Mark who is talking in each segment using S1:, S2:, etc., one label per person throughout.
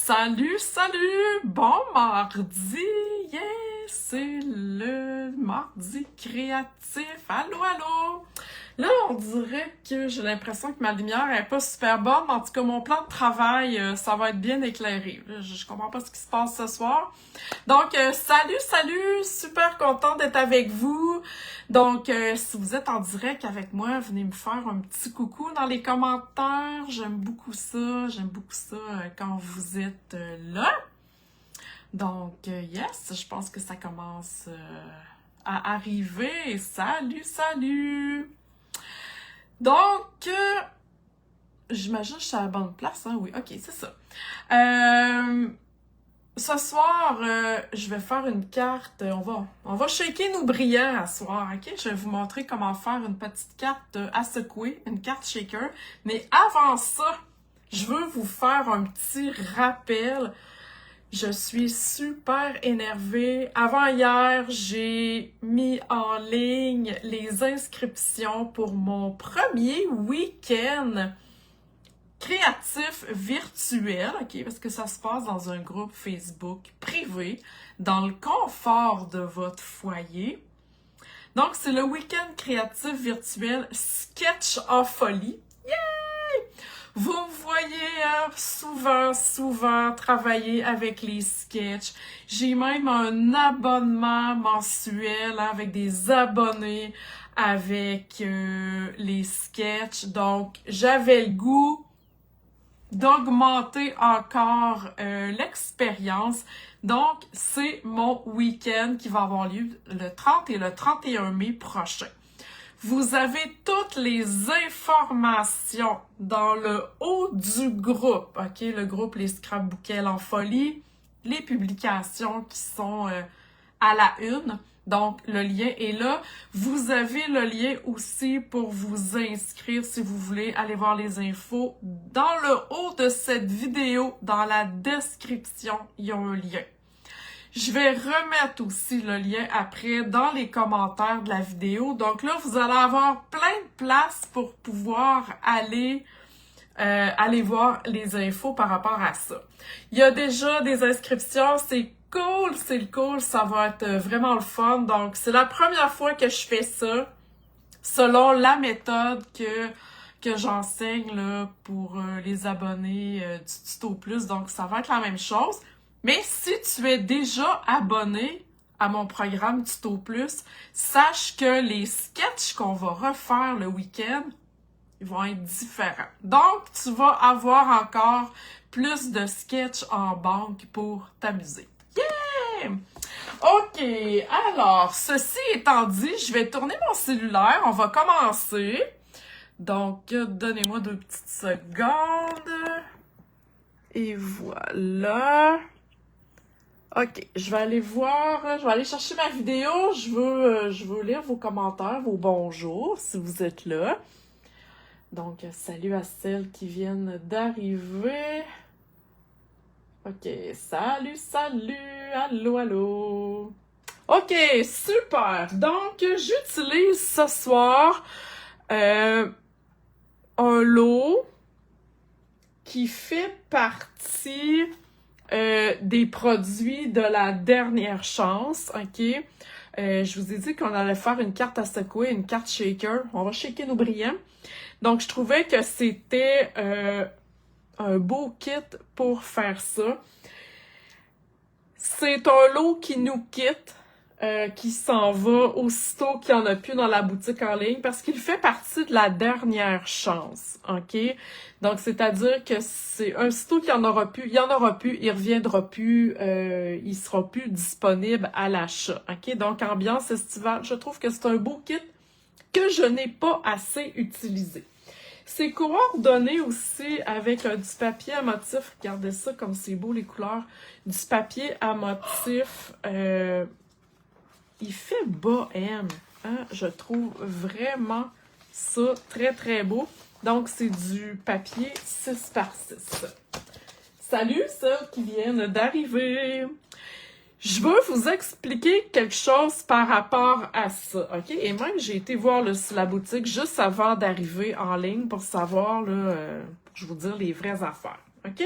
S1: Salut, salut! Bon mardi! Yeah! C'est le mardi créatif! Allô, allô! Là, on dirait que j'ai l'impression que ma lumière est pas super bonne. En tout cas, mon plan de travail, ça va être bien éclairé. Je comprends pas ce qui se passe ce soir. Donc, salut, salut! Super contente d'être avec vous. Donc, si vous êtes en direct avec moi, venez me faire un petit coucou dans les commentaires. J'aime beaucoup ça quand vous êtes là. Donc, yes, je pense que ça commence à arriver. Salut, salut! Donc, j'imagine que je suis à la bonne place, hein? Oui, ok, c'est ça. Ce soir, je vais faire une carte. On va shaker nos brillants à soir, ok? Je vais vous montrer comment faire une petite carte à secouer, une carte shaker. Mais avant ça, je veux vous faire un petit rappel. Je suis super énervée. Avant hier, j'ai mis en ligne les inscriptions pour mon premier week-end créatif virtuel, ok, parce que ça se passe dans un groupe Facebook privé, dans le confort de votre foyer. Donc, c'est le week-end créatif virtuel Sketch of Folie. Yay! Vous me voyez souvent travailler avec les sketchs. J'ai même un abonnement mensuel avec des abonnés avec les sketchs. Donc, j'avais le goût d'augmenter encore l'expérience. Donc, c'est mon week-end qui va avoir lieu le 30 et le 31 mai prochain. Vous avez toutes les informations dans le haut du groupe, ok? Le groupe Les Scrapbookels en folie, les publications qui sont à la une. Donc, le lien est là. Vous avez le lien aussi pour vous inscrire si vous voulez aller voir les infos. Dans le haut de cette vidéo, dans la description, il y a un lien. Je vais remettre aussi le lien après dans les commentaires de la vidéo. Donc là, vous allez avoir plein de places pour pouvoir aller voir les infos par rapport à ça. Il y a déjà des inscriptions, c'est cool, ça va être vraiment le fun. Donc, c'est la première fois que je fais ça selon la méthode que j'enseigne là, pour les abonnés du Tuto Plus. Donc, ça va être la même chose. Mais si tu es déjà abonné à mon programme Tuto Plus, sache que les sketchs qu'on va refaire le week-end, ils vont être différents. Donc, tu vas avoir encore plus de sketchs en banque pour t'amuser. Yeah! OK, alors, ceci étant dit, je vais tourner mon cellulaire. On va commencer. Donc, donnez-moi 2 petites secondes. Et voilà. OK, je vais aller chercher ma vidéo. Je veux lire vos commentaires, vos bonjours, si vous êtes là. Donc, salut à celles qui viennent d'arriver. OK, salut, allô, allô. OK, super. Donc, j'utilise ce soir un lot qui fait partie des produits de la dernière chance, ok? Je vous ai dit qu'on allait faire une carte à secouer, une carte shaker. On va shaker nos brillants. Donc, je trouvais que c'était un beau kit pour faire ça. C'est un lot qui nous quitte, qui s'en va aussitôt qu'il n'y en a plus dans la boutique en ligne parce qu'il fait partie de la dernière chance, ok? Donc, c'est-à-dire que c'est un sitôt qu'il n'y en aura plus, il reviendra plus, il sera plus disponible à l'achat, ok? Donc, ambiance estivale, je trouve que c'est un beau kit que je n'ai pas assez utilisé. C'est coordonné aussi avec du papier à motif. Regardez ça comme c'est beau les couleurs. Du papier à motif. Il fait bohème. Hein? Je trouve vraiment ça très très beau. Donc c'est du papier 6x6. Salut ceux qui viennent d'arriver. Je veux vous expliquer quelque chose par rapport à ça, ok? Et même, j'ai été voir la boutique juste avant d'arriver en ligne pour savoir, là, je vais vous dire les vraies affaires, ok? OK?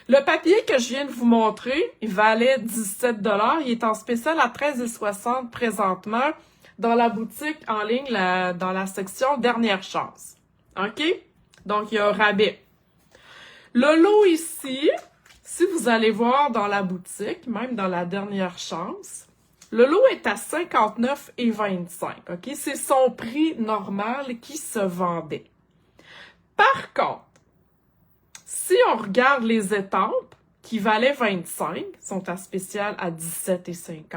S1: Le papier que je viens de vous montrer, il valait 17 $. Il est en spécial à 13,60 présentement dans la boutique en ligne, dans la section Dernière chance. OK? Donc, il y a un rabais. Le lot ici, si vous allez voir dans la boutique, même dans la Dernière chance, le lot est à 59,25 $. OK? C'est son prix normal qui se vendait. Par contre, si on regarde les étampes, qui valaient 25, sont à spécial à 17,50 $.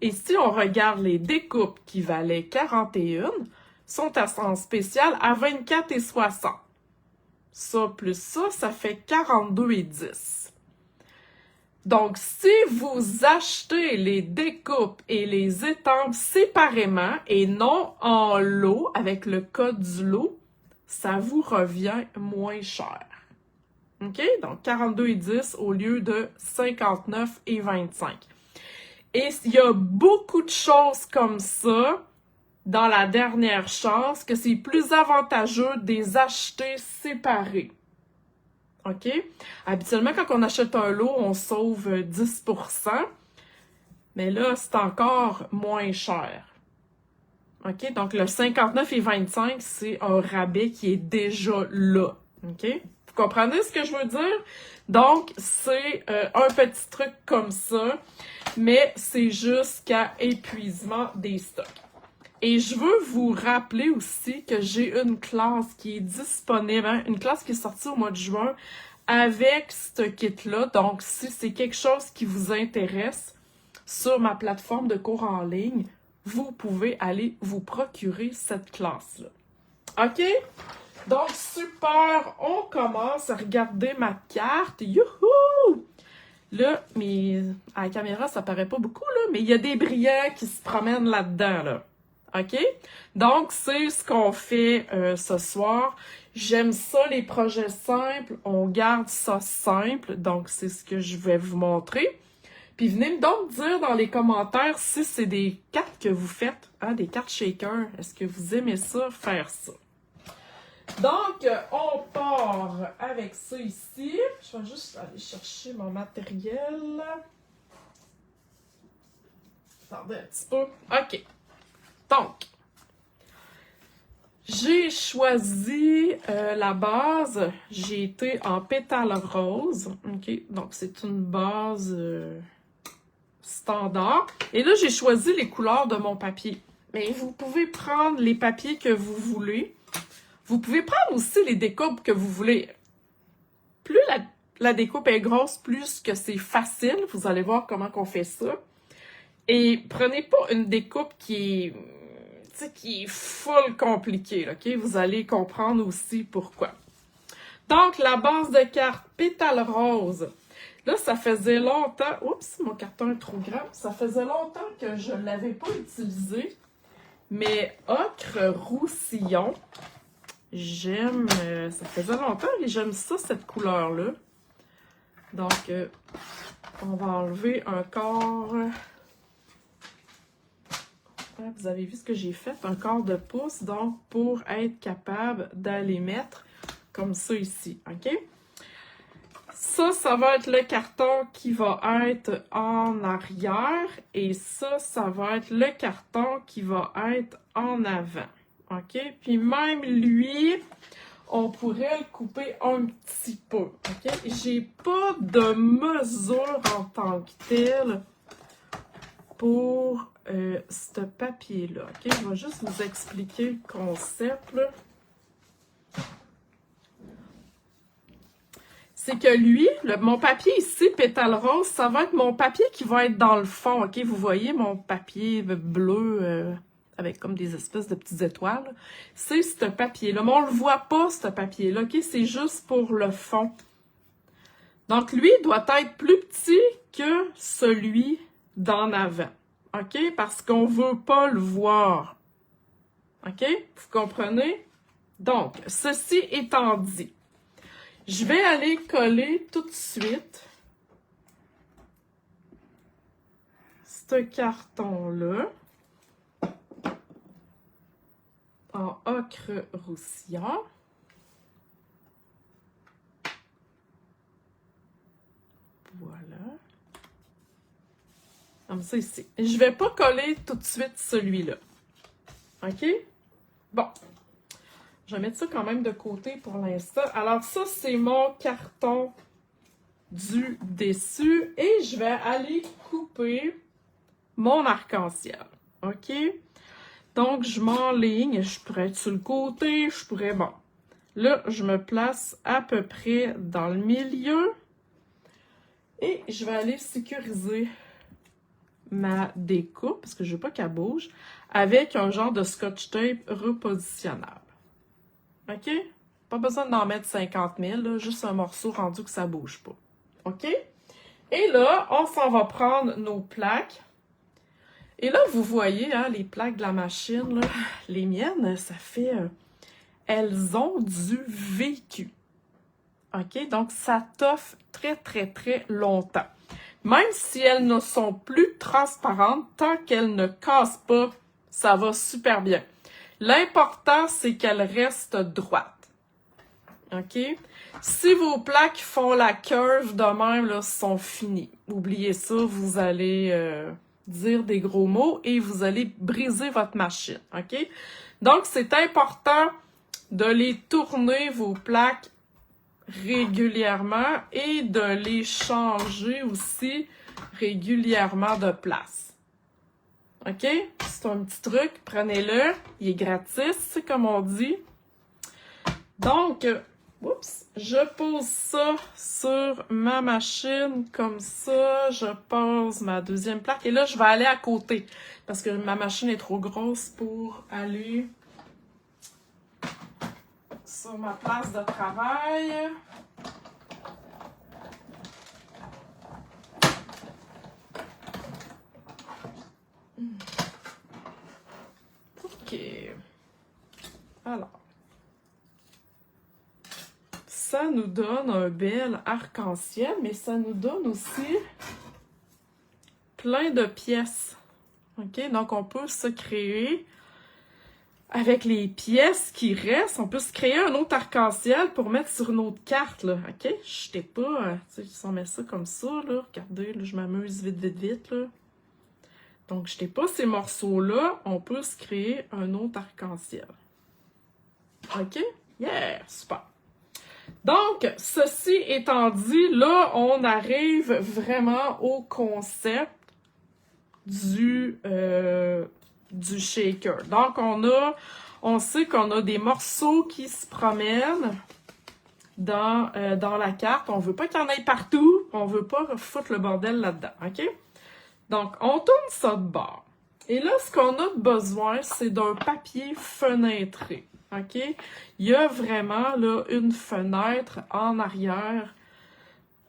S1: Et si on regarde les découpes, qui valaient 41, sont en spécial à 24,60 $. Ça plus ça fait 42,10 $. Donc, si vous achetez les découpes et les étampes séparément et non en lot, avec le code du lot, ça vous revient moins cher. OK? Donc, 42,10 au lieu de 59,25. Et il y a beaucoup de choses comme ça dans la Dernière chance que c'est plus avantageux de les acheter séparés. OK? Habituellement, quand on achète un lot, on sauve 10%. Mais là, c'est encore moins cher. OK? Donc, le 59,25, c'est un rabais qui est déjà là. OK? Vous comprenez ce que je veux dire? Donc, c'est un petit truc comme ça, mais c'est jusqu'à épuisement des stocks. Et je veux vous rappeler aussi que j'ai une classe qui est disponible, hein, une classe qui est sortie au mois de juin avec ce kit-là. Donc, si c'est quelque chose qui vous intéresse sur ma plateforme de cours en ligne, vous pouvez aller vous procurer cette classe-là. OK? Donc, super, on commence à regarder ma carte. Youhou! Là, à la caméra, ça paraît pas beaucoup, là, mais il y a des brillants qui se promènent là-dedans, là. OK? Donc, c'est ce qu'on fait ce soir. J'aime ça, les projets simples. On garde ça simple. Donc, c'est ce que je vais vous montrer. Puis, venez donc dire dans les commentaires si c'est des cartes que vous faites, hein, des cartes shaker. Est-ce que vous aimez ça, faire ça? Donc, on part avec ça ici. Je vais juste aller chercher mon matériel. Attendez un petit peu. OK. Donc, j'ai choisi la base. J'ai été en pétale rose. OK. Donc, c'est une base standard. Et là, j'ai choisi les couleurs de mon papier. Mais vous pouvez prendre les papiers que vous voulez. Vous pouvez prendre aussi les découpes que vous voulez. Plus la découpe est grosse, plus que c'est facile. Vous allez voir comment on fait ça. Et prenez pas une découpe qui est full compliquée, OK? Vous allez comprendre aussi pourquoi. Donc, la base de carte pétale rose. Là, ça faisait longtemps... Oups, mon carton est trop grand. Ça faisait longtemps que je ne l'avais pas utilisé. Mais ocre roussillon... J'aime, ça faisait longtemps et j'aime ça, cette couleur-là. Donc, on va enlever un corps. Vous avez vu ce que j'ai fait, un quart de pouce, donc pour être capable d'aller mettre comme ça ici, OK? Ça va être le carton qui va être en arrière et ça va être le carton qui va être en avant. OK? Puis même lui, on pourrait le couper un petit peu. OK? J'ai pas de mesure en tant que telle pour ce papier-là. OK? Je vais juste vous expliquer le concept, là. C'est que lui, mon papier ici, pétale rose, ça va être mon papier qui va être dans le fond. OK? Vous voyez mon papier bleu... avec comme des espèces de petites étoiles, c'est ce papier-là. Mais on ne le voit pas, ce papier-là, OK? C'est juste pour le fond. Donc, lui doit être plus petit que celui d'en avant, OK? Parce qu'on ne veut pas le voir, OK? Vous comprenez? Donc, ceci étant dit, je vais aller coller tout de suite ce carton-là en ocre roussillon. Voilà. Comme ça ici. Je vais pas coller tout de suite celui-là. OK? Bon. Je vais mettre ça quand même de côté pour l'instant. Alors ça, c'est mon carton du dessus. Et je vais aller couper mon arc-en-ciel. OK? Donc, je m'enligne. Je pourrais être sur le côté. Je pourrais... Bon. Là, je me place à peu près dans le milieu. Et je vais aller sécuriser ma découpe, parce que je veux pas qu'elle bouge, avec un genre de scotch tape repositionnable. OK? Pas besoin d'en mettre 50 000, là, juste un morceau rendu que ça bouge pas. OK? Et là, on s'en va prendre nos plaques. Et là, vous voyez, hein, les plaques de la machine, là, les miennes, ça fait... elles ont du vécu. OK? Donc, ça toffe très, très, très longtemps. Même si elles ne sont plus transparentes, tant qu'elles ne cassent pas, ça va super bien. L'important, c'est qu'elles restent droites. OK? Si vos plaques font la curve de même, là, sont finies. Oubliez ça, vous allez dire des gros mots et vous allez briser votre machine. OK? Donc, c'est important de les tourner, vos plaques, régulièrement et de les changer aussi régulièrement de place. OK? C'est un petit truc, prenez-le, il est gratis, comme on dit. Donc, oups, je pose ça sur ma machine comme ça, je pose ma deuxième plaque et là, je vais aller à côté parce que ma machine est trop grosse pour aller sur ma place de travail. OK. Alors. Ça nous donne un bel arc-en-ciel, mais ça nous donne aussi plein de pièces. OK? Donc, on peut se créer... Avec les pièces qui restent, on peut se créer un autre arc-en-ciel pour mettre sur une autre carte, là, OK? Jetez pas, tu sais, si on met ça comme ça, là, regardez, là, je m'amuse vite, vite, vite, là. Donc, jetez pas ces morceaux-là, on peut se créer un autre arc-en-ciel. OK? Yeah! Super! Donc, ceci étant dit, là, on arrive vraiment au concept du shaker. Donc, on sait qu'on a des morceaux qui se promènent dans la carte. On veut pas qu'il y en ait partout. On veut pas foutre le bordel là-dedans, OK? Donc, on tourne ça de bord. Et là, ce qu'on a besoin, c'est d'un papier fenêtré, OK? Il y a vraiment, là, une fenêtre en arrière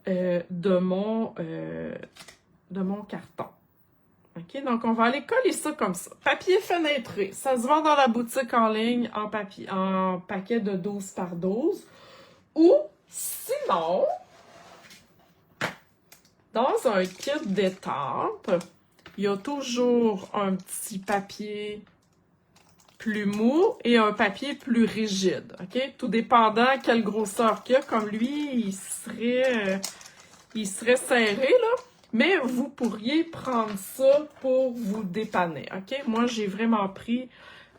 S1: de mon carton. OK, donc on va aller coller ça comme ça. Papier fenêtré, ça se vend dans la boutique en ligne en paquet de 12 par 12. Ou sinon, dans un kit d'étampes, il y a toujours un petit papier plus mou et un papier plus rigide. OK? Tout dépendant quelle grosseur qu'il y a, comme lui, il serait serré, là. Mais vous pourriez prendre ça pour vous dépanner, OK? Moi, j'ai vraiment pris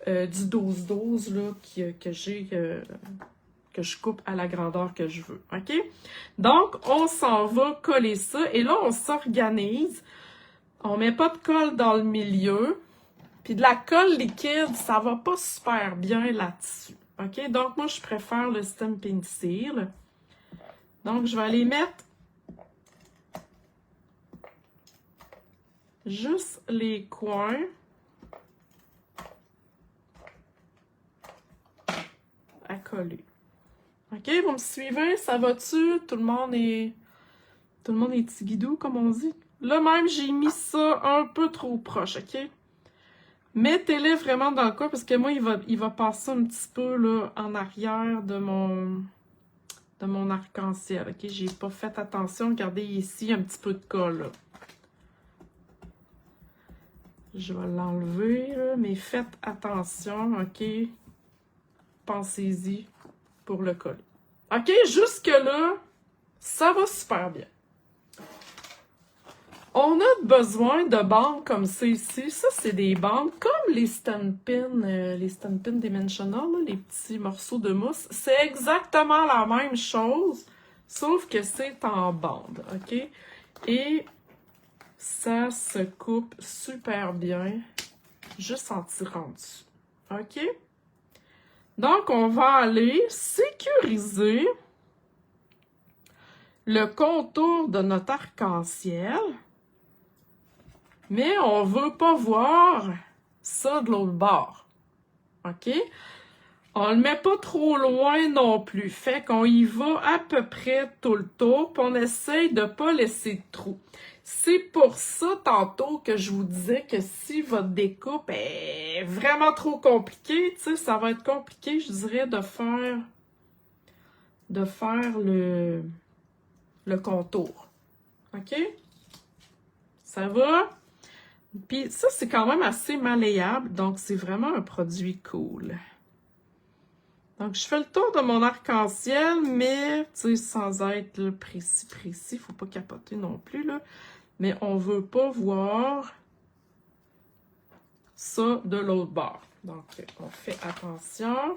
S1: du 12-12, là, que je coupe à la grandeur que je veux, OK? Donc, on s'en va coller ça. Et là, on s'organise. On met pas de colle dans le milieu. Puis de la colle liquide, ça va pas super bien là-dessus, OK? Donc, moi, je préfère le Stampin' Seal. Donc, je vais aller mettre juste les coins. À coller. OK, vous me suivez? Ça va-tu? Tout le monde est tigidou, comme on dit. Là même, j'ai mis ça un peu trop proche, OK? Mettez-les vraiment dans le coin, parce que moi, il va passer un petit peu là, en arrière de mon arc-en-ciel, OK? J'ai pas fait attention. Regardez ici, un petit peu de colle, là. Je vais l'enlever, mais faites attention, OK? Pensez-y pour le coller. OK, jusque-là, ça va super bien. On a besoin de bandes comme ça ici. Ça, c'est des bandes comme les Stampin' Dimensional, là, les petits morceaux de mousse. C'est exactement la même chose, sauf que c'est en bande, OK? Et ça se coupe super bien, juste en tirant dessus, OK? Donc, on va aller sécuriser le contour de notre arc-en-ciel. Mais on veut pas voir ça de l'autre bord. OK? On le met pas trop loin non plus. Fait qu'on y va à peu près tout le tour, puis on essaye de pas laisser de trou. C'est pour ça, tantôt, que je vous disais que si votre découpe est vraiment trop compliquée, tu sais, ça va être compliqué, je dirais, de faire le contour. OK? Ça va? Puis ça, c'est quand même assez malléable, donc c'est vraiment un produit cool. Donc, je fais le tour de mon arc-en-ciel, mais, tu sais, sans être là, précis, faut pas capoter non plus, là. Mais on veut pas voir ça de l'autre bord. Donc, on fait attention.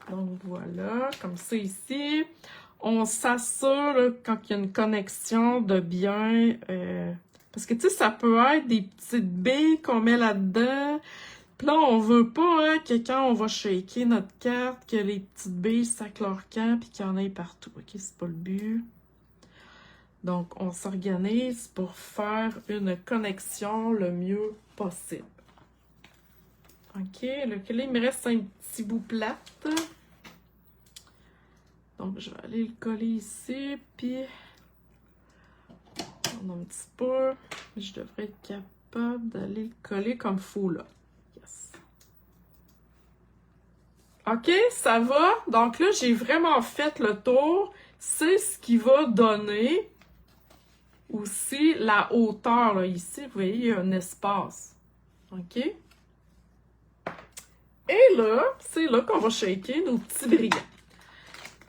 S1: Donc, voilà, comme ça ici. On s'assure, là, quand il y a une connexion, de bien... parce que, tu sais, ça peut être des petites billes qu'on met là-dedans. Puis là, on veut pas, hein, que quand on va shaker notre carte, que les petites billes s'acclorquent puis qu'il y en ait partout. OK, c'est pas le but. Donc, on s'organise pour faire une connexion le mieux possible. OK, là, il me reste un petit bout plate. Donc, je vais aller le coller ici, puis on a un petit peu. Je devrais être capable d'aller le coller comme il faut, là. Yes. OK, ça va. Donc là, j'ai vraiment fait le tour. C'est ce qui va donner aussi la hauteur, là, ici. Vous voyez, il y a un espace. OK? Et là, c'est là qu'on va shaker nos petits brillants.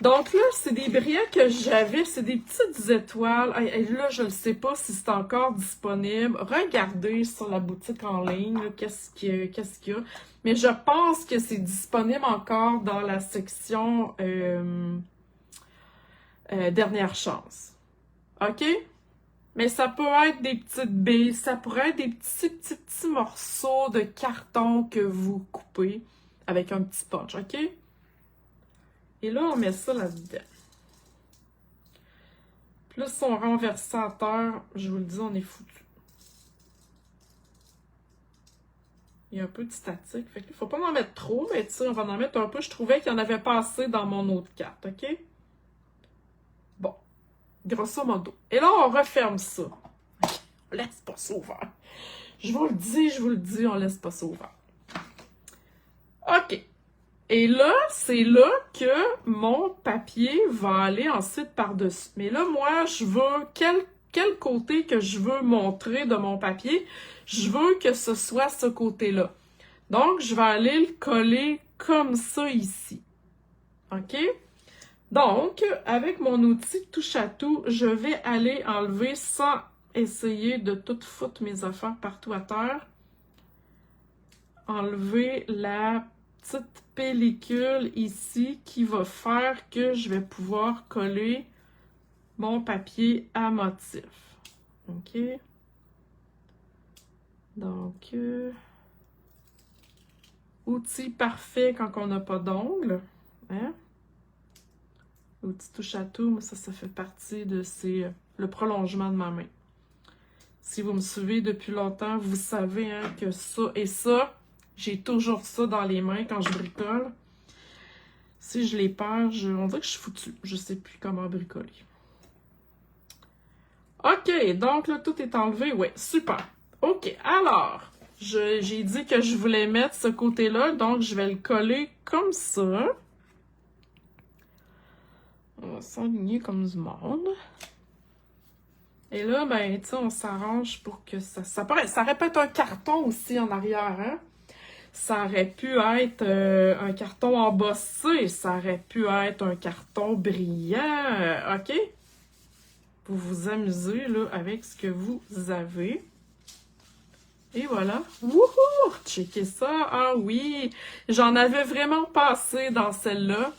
S1: Donc là, c'est des brillants que j'avais, c'est des petites étoiles. Et là, je ne sais pas si c'est encore disponible. Regardez sur la boutique en ligne, qu'est-ce qu'il y a. Mais je pense que c'est disponible encore dans la section dernière chance. OK? Mais ça peut être des petites billes, ça pourrait être des petits morceaux de carton que vous coupez avec un petit punch, OK? Et là, on met ça là-dedans. Puis là, si on renverse ça à terre, je vous le dis, on est foutu. Il y a un peu de statique. Fait qu'il ne faut pas en mettre trop, mais tu sais, on va en mettre un peu. Je trouvais qu'il y en avait pas assez dans mon autre carte, OK? Bon. Grosso modo. Et là, on referme ça. On laisse pas ça ouvert. Je vous le dis, on laisse pas ça ouvert. OK. Et là, c'est là que mon papier va aller ensuite par-dessus. Mais là, moi, je veux quel côté que je veux montrer de mon papier. Je veux que ce soit ce côté-là. Donc, je vais aller le coller comme ça ici. OK? Donc, avec mon outil touche-à-tout, je vais aller enlever sans essayer de tout foutre mes affaires partout à terre. Enlever la petite pellicule ici qui va faire que je vais pouvoir coller mon papier à motif. OK? Donc, outil parfait quand on n'a pas d'ongles. Hein? L'outil touche-à-tout, mais ça fait partie de le prolongement de ma main. Si vous me suivez depuis longtemps, vous savez hein, que ça et ça, j'ai toujours ça dans les mains quand je bricole. Si je les perds, on dirait que je suis foutue. Je sais plus comment bricoler. OK, donc là, tout est enlevé. Oui, super. OK, alors, j'ai dit que je voulais mettre ce côté-là, donc je vais le coller comme ça. On va s'aligner comme du monde. Et là, ben, tu sais, on s'arrange pour que ça répète un carton aussi en arrière, hein? Ça aurait pu être un carton embossé, ça aurait pu être un carton brillant, OK? pour vous amuser là, avec ce que vous avez. Et voilà. Wouhou! Checkez ça! Ah oui! J'en avais vraiment pas assez dans celle-là.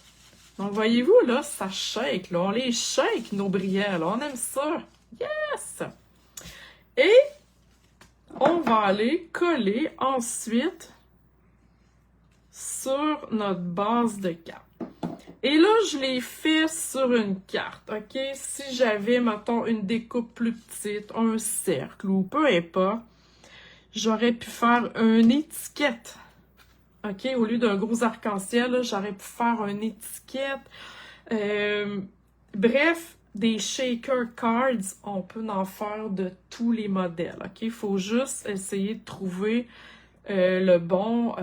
S1: Donc, voyez-vous, là, ça shake, là. On les shake, nos brillants, là. On aime ça. Yes! Et on va aller coller ensuite sur notre base de carte. Et là, je l'ai fait sur une carte, OK? Si j'avais, mettons, une découpe plus petite, un cercle ou peu importe, j'aurais pu faire une étiquette. OK? Au lieu d'un gros arc-en-ciel, j'aurais pu faire une étiquette. Bref, des shaker cards, on peut en faire de tous les modèles. OK? Il faut juste essayer de trouver la bonne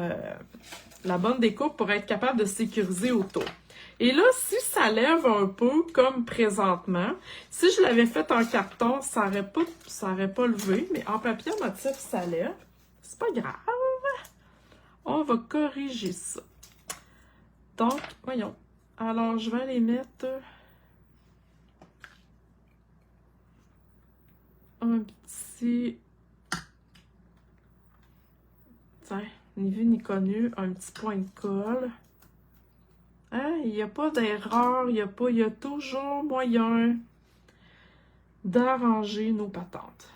S1: découpe pour être capable de sécuriser autour. Et là, si ça lève un peu, comme présentement, si je l'avais fait en carton, ça aurait pas levé, mais en papier motif, ça lève. C'est pas grave. On va corriger ça. Donc, voyons. Alors, je vais les mettre un petit... Tiens, ni vu ni connu, un petit point de colle. Hein? Il n'y a pas d'erreur, il y a toujours moyen d'arranger nos patentes.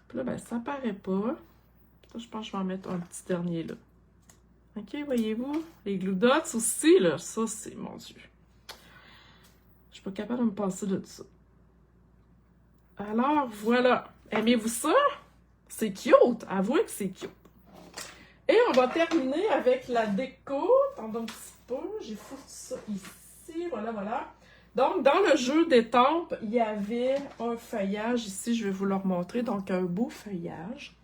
S1: Puis là, ben, ça paraît pas. Ça, je pense que je vais en mettre un petit dernier là. OK, voyez-vous? Les glue dots aussi, là, ça, c'est, mon Dieu. Je suis pas capable de me passer de ça. Alors, voilà. Aimez-vous ça? C'est cute. Avouez que c'est cute. Et on va terminer avec la déco. Attendez un petit peu. J'ai foutu ça ici. Voilà, voilà. Donc, dans le jeu d'étampes, il y avait un feuillage. Ici, je vais vous le remontrer. Donc, un beau feuillage.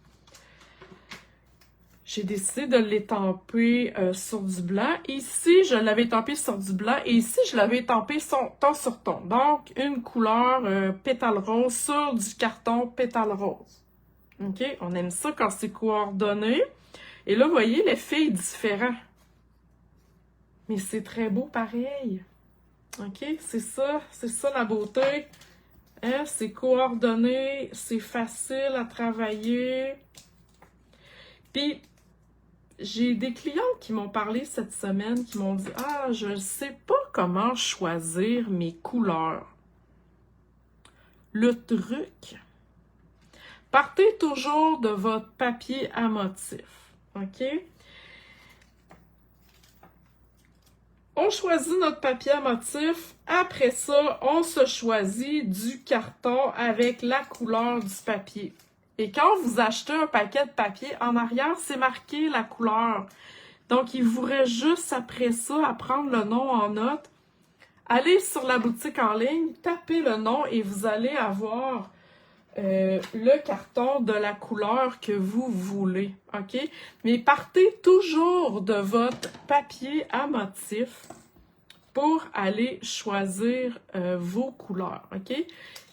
S1: J'ai décidé de l'étamper sur du blanc. Ici, je l'avais étampé sur du blanc. Et ici, je l'avais étampé ton sur ton. Donc, une couleur pétale rose sur du carton pétale rose. OK? On aime ça quand c'est coordonné. Et là, vous voyez, l'effet est différent. Mais c'est très beau pareil. OK? C'est ça la beauté. Hein? C'est coordonné, c'est facile à travailler. Puis, j'ai des clients qui m'ont parlé cette semaine, qui m'ont dit « Ah, je ne sais pas comment choisir mes couleurs. » Le truc, partez toujours de votre papier à motif. OK? On choisit notre papier à motif. Après ça, on se choisit du carton avec la couleur du papier. Et quand vous achetez un paquet de papier, en arrière, c'est marqué la couleur. Donc, il vous reste juste après ça à prendre le nom en note. Allez sur la boutique en ligne, tapez le nom et vous allez avoir le carton de la couleur que vous voulez, OK? Mais partez toujours de votre papier à motif pour aller choisir vos couleurs, OK?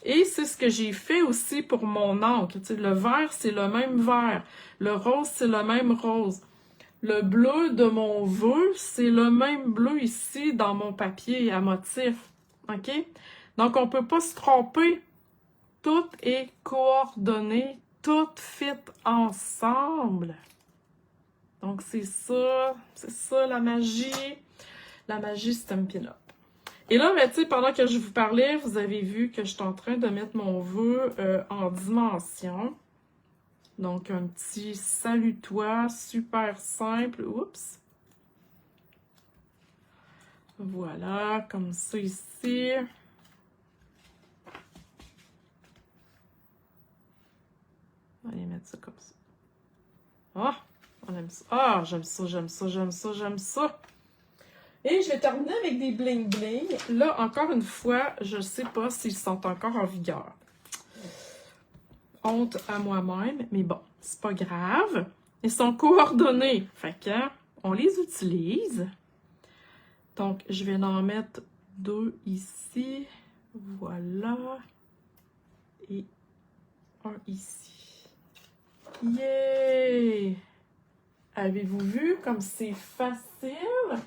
S1: Et c'est ce que j'ai fait aussi pour mon encre. Tu sais, le vert, c'est le même vert. Le rose, c'est le même rose. Le bleu de mon vœu, c'est le même bleu ici dans mon papier à motif, OK? Donc, on ne peut pas se tromper. Tout est coordonné, tout fit ensemble. Donc, c'est ça la magie. La magie Stampin' Up. Et là, ben, tu sais, pendant que je vous parlais, vous avez vu que je suis en train de mettre mon vœu en dimension. Donc, un petit salut-toi, super simple. Oups. Voilà, comme ça ici. On va aller mettre ça comme ça. Ah, on aime ça. Ah, j'aime ça, j'aime ça, j'aime ça, j'aime ça. Et je vais terminer avec des bling-bling. Là, encore une fois, je ne sais pas s'ils sont encore en vigueur. Honte à moi-même, mais bon, c'est pas grave. Ils sont coordonnés. Fait que, on les utilise. Donc, je vais en mettre 2 ici. Voilà. Et un ici. Yeah! Avez-vous vu comme c'est facile?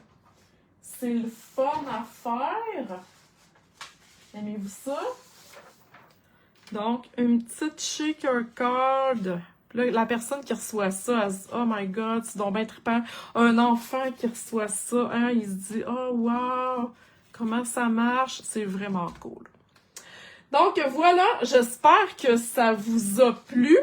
S1: C'est le fun à faire. Aimez-vous ça? Donc, une petite shaker card. Là, la personne qui reçoit ça, elle se dit « Oh my God, c'est donc bien trippant. » Un enfant qui reçoit ça, hein, il se dit « Oh wow, comment ça marche? » C'est vraiment cool. Donc voilà, j'espère que ça vous a plu.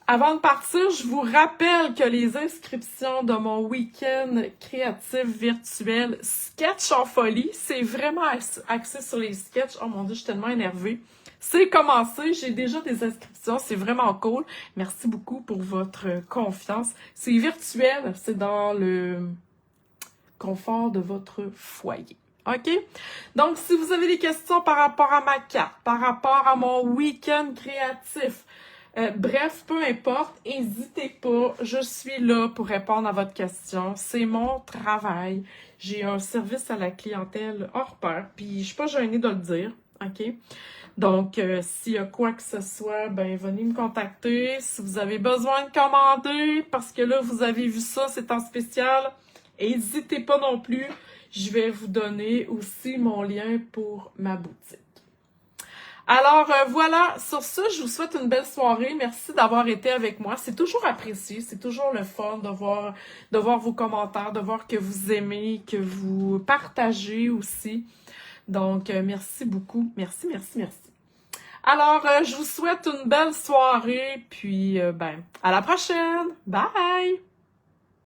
S1: Avant de partir, je vous rappelle que les inscriptions de mon week-end créatif virtuel Sketch en folie, c'est vraiment axé sur les sketchs. Oh mon Dieu, je suis tellement énervée. C'est commencé, j'ai déjà des inscriptions, c'est vraiment cool. Merci beaucoup pour votre confiance. C'est virtuel, c'est dans le confort de votre foyer. OK? Donc, si vous avez des questions par rapport à ma carte, par rapport à mon week-end créatif, bref, peu importe, n'hésitez pas, je suis là pour répondre à votre question. C'est mon travail. J'ai un service à la clientèle hors pair, puis je suis pas gênée de le dire, OK? Donc, s'il y a quoi que ce soit, ben venez me contacter. Si vous avez besoin de commander, parce que là, vous avez vu ça, c'est en spécial, n'hésitez pas non plus. Je vais vous donner aussi mon lien pour ma boutique. Alors voilà, sur ce, je vous souhaite une belle soirée. Merci d'avoir été avec moi. C'est toujours apprécié, c'est toujours le fun de voir vos commentaires, de voir que vous aimez, que vous partagez aussi. Donc, merci beaucoup. Merci, merci, merci. Alors, je vous souhaite une belle soirée, puis à la prochaine. Bye!